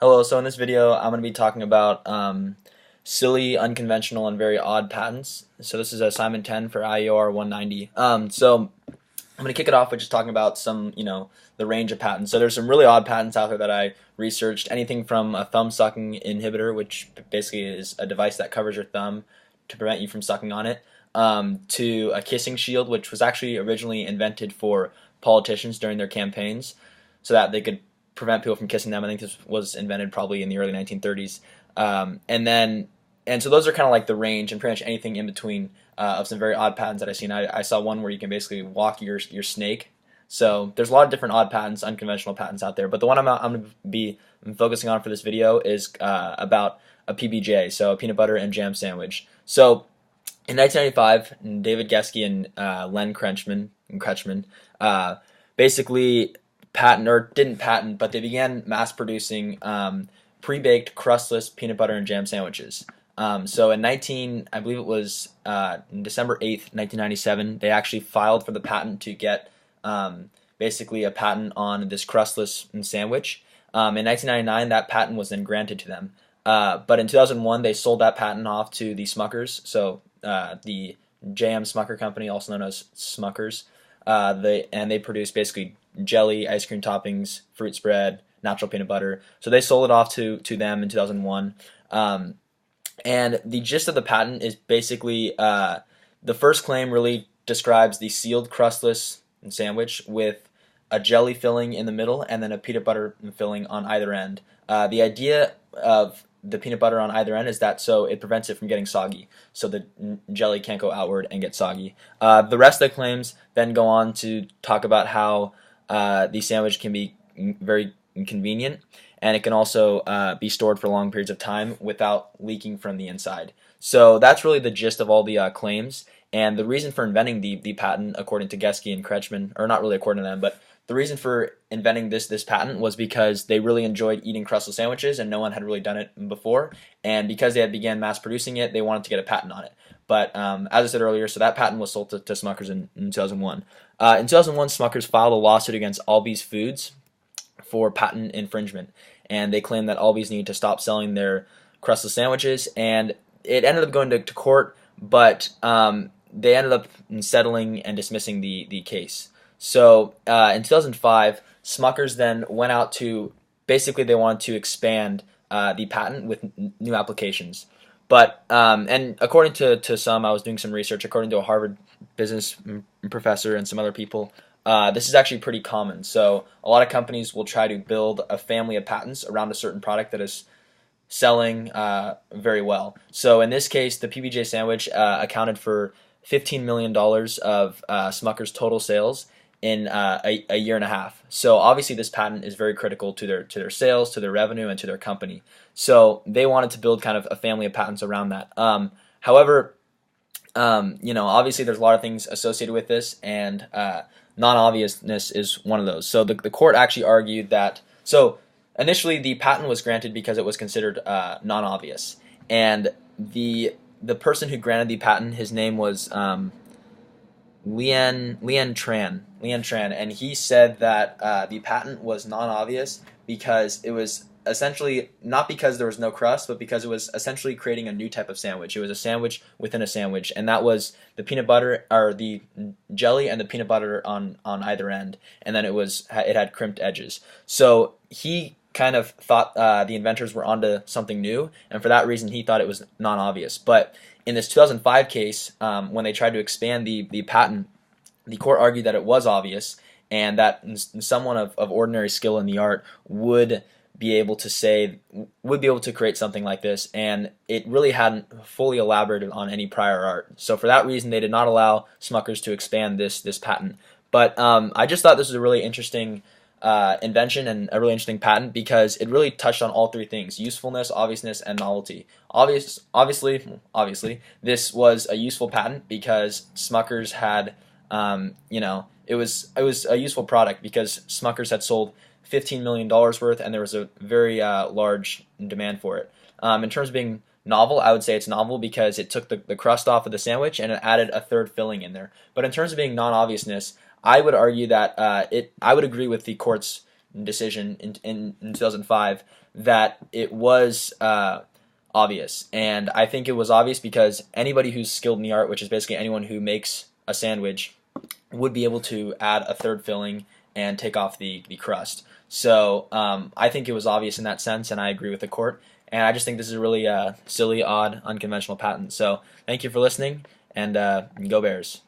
Hello, so in this video I'm going to be talking about silly, unconventional, and very odd patents. So this is assignment 10 for IER 190. So I'm going to kick it off with just talking about some, the range of patents. So there's some really odd patents out there that I researched. Anything from a thumb sucking inhibitor, which basically is a device that covers your thumb to prevent you from sucking on it, to a kissing shield, which was actually originally invented for politicians during their campaigns so that they could prevent people from kissing them. I think this was invented probably in the early 1930s. And so those are kind of like the range and pretty much anything in between of some very odd patents that I've seen. I saw one where you can basically walk your snake. So there's a lot of different odd patents, unconventional patents out there. But the one I'm going to be focusing on for this video is about a PBJ, so a peanut butter and jam sandwich. So in 1995, David Geske and Len Kretschmann basically didn't patent, but they began mass producing pre-baked crustless peanut butter and jam sandwiches. So I believe it was December 8th, 1997, they actually filed for the patent to get basically a patent on this crustless sandwich. In 1999, that patent was then granted to them. But in 2001, they sold that patent off to the Smuckers, so the J.M. Smucker Company, also known as Smuckers. They produce basically jelly, ice cream toppings, fruit spread, natural peanut butter. So they sold it off to them in 2001. And the gist of the patent is basically the first claim really describes the sealed crustless sandwich with a jelly filling in the middle and then a peanut butter filling on either end. The idea of the peanut butter on either end is that so it prevents it from getting soggy, so the jelly can't go outward and get soggy. The rest of the claims then go on to talk about how the sandwich can be very convenient, and it can also be stored for long periods of time without leaking from the inside. So that's really the gist of all the claims. And the reason for inventing the patent, according to Geske and Kretschmann, or not really according to them, but the reason for inventing this patent was because they really enjoyed eating crustless sandwiches and no one had really done it before. And because they had began mass producing it, they wanted to get a patent on it. But as I said earlier, so that patent was sold to Smuckers in 2001. In 2001, Smuckers filed a lawsuit against Albies Foods for patent infringement, and they claimed that Albies needed to stop selling their crustless sandwiches, and it ended up going to court, but they ended up settling and dismissing the case. So in 2005, Smuckers then went out to basically they wanted to expand the patent with new applications. But and according to some, I was doing some research. According to a Harvard business professor and some other people, this is actually pretty common. So a lot of companies will try to build a family of patents around a certain product that is selling very well. So in this case, the PBJ sandwich accounted for $15 million of Smucker's total sales in a year and a half. So obviously this patent is very critical to their sales, to their revenue, and to their company. So they wanted to build kind of a family of patents around that. However, obviously there's a lot of things associated with this, and non-obviousness is one of those. So the court actually argued that initially the patent was granted because it was considered non-obvious, and the person who granted the patent, his name was Lian Tran, and he said that the patent was non-obvious because it was essentially not because there was no crust, but because it was essentially creating a new type of sandwich. It was a sandwich within a sandwich, and that was the peanut butter or the jelly and the peanut butter on either end, and then it had crimped edges. So he kind of thought the inventors were onto something new, and for that reason he thought it was non-obvious. But in this 2005 case, when they tried to expand the patent, the court argued that it was obvious, and that someone of ordinary skill in the art would be able to create something like this, and it really hadn't fully elaborated on any prior art. So for that reason, they did not allow Smuckers to expand this patent. But I just thought this was a really interesting invention and a really interesting patent because it really touched on all three things: usefulness, obviousness, and novelty. Obviously, this was a useful patent because Smuckers had, it was a useful product because Smuckers had sold $15 million worth, and there was a very large demand for it. In terms of being novel, I would say it's novel because it took the crust off of the sandwich and it added a third filling in there. But in terms of being non-obviousness, I would argue that I would agree with the court's decision in 2005 that it was obvious. And I think it was obvious because anybody who's skilled in the art, which is basically anyone who makes a sandwich, would be able to add a third filling and take off the crust. So I think it was obvious in that sense, and I agree with the court. And I just think this is a really silly, odd, unconventional patent. So thank you for listening, and go Bears.